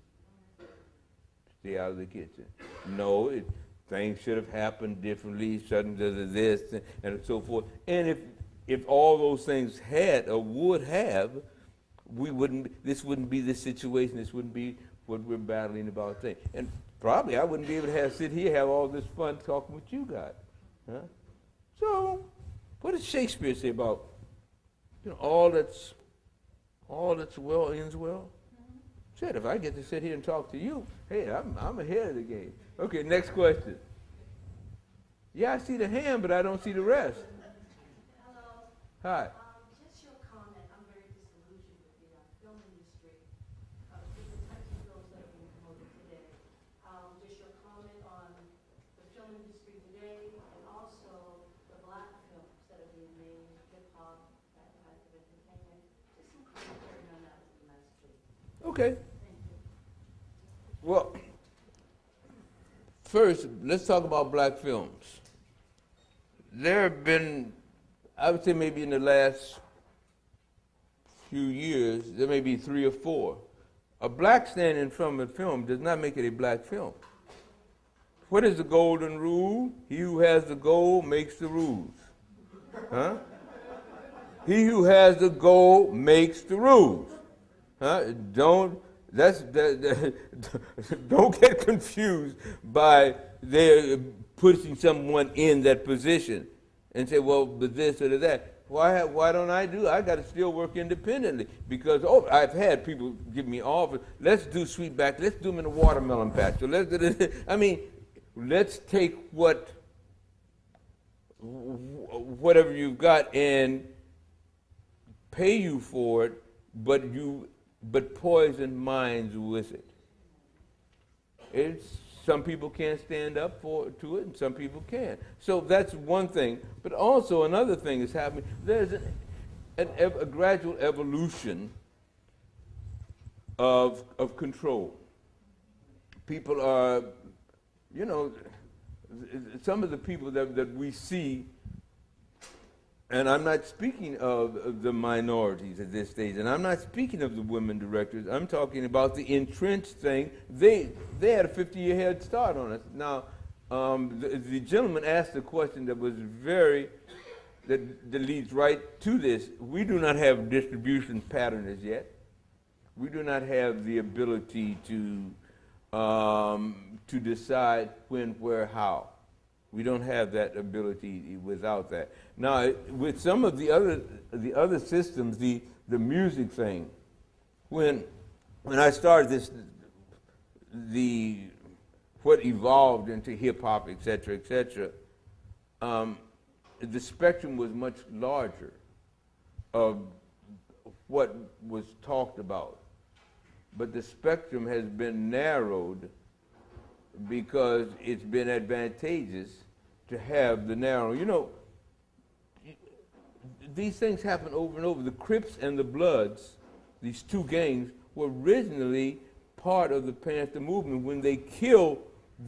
Stay out of the kitchen. No, things should have happened differently, suddenly this, and so forth. And if all those things had or would have, this wouldn't be the situation, this wouldn't be what we're battling about today. And probably I wouldn't be able to sit here, have all this fun talking with you guys. Huh? So, what does Shakespeare say about, all that's well ends well? Said, if I get to sit here and talk to you, hey, I'm ahead of the game. Okay, next question. Yeah, I see the hand, but I don't see the rest. Hello. Hi. Just your comment. I'm very disillusioned with the film industry, with the types of films that are being promoted today. Just your comment on the film industry today, and also the black films that are being made, hip-hop, that type of entertainment. Just some commentary on that would be nice, too. Okay. Well, first, let's talk about black films. There have been, I would say maybe in the last few years, there may be 3 or 4. A black stand in front of a film does not make it a black film. What is the golden rule? He who has the gold makes the rules. Huh? He who has the gold makes the rules. Huh? Don't get confused by their pushing someone in that position and say, well, but this or that. Why don't I do? I got to still work independently because I've had people give me offers. Let's do Sweetback. Let's do them in a watermelon patch. So let's do this. I mean, let's take whatever you've got and pay you for it, but poison minds with it. Some people can't stand up to it, and some people can. So that's one thing. But also another thing is happening. There's a gradual evolution of control. People are, some of the people that we see. And I'm not speaking of the minorities at this stage, and I'm not speaking of the women directors. I'm talking about the entrenched thing. They had a 50-year head start on us. Now, the gentleman asked a question that was very that leads right to this. We do not have distribution pattern as yet. We do not have the ability to decide when, where, how. We don't have that ability without that. Now, with some of the other systems, the music thing, when I started this, what evolved into hip hop, et cetera, the spectrum was much larger of what was talked about. But the spectrum has been narrowed because it's been advantageous to have the narrow. You know, these things happen over and over. The Crips and the Bloods, these two gangs, were originally part of the Panther movement when they killed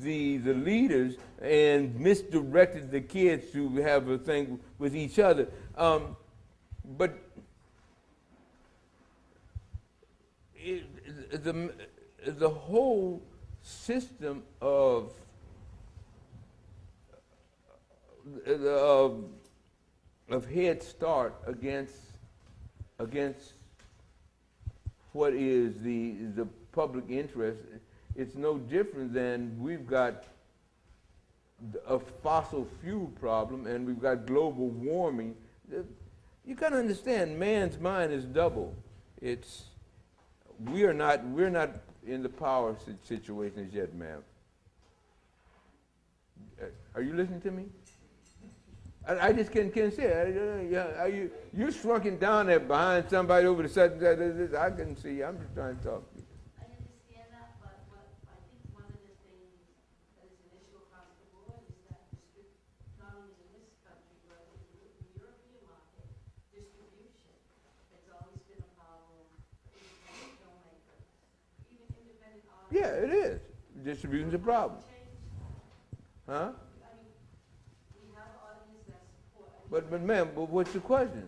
the leaders and misdirected the kids to have a thing with each other. But the whole system of Head Start against what is the public interest, it's no different than we've got a fossil fuel problem and we've got global warming. You got to understand, man's mind is double. We're not in the power situations yet, ma'am. Are you listening to me? I just can't say it. You're shrunken down there behind somebody over the side. I can see you. I'm just trying to talk to you. I understand that, but I think one of the things that is an issue across the board is that not only in this country, but in the European market, distribution. It's always been a problem for independent filmmakers, even independent artists. Yeah, it is. Distribution's a problem. Huh? I mean, we have an audience that support. But ma'am, what's the question?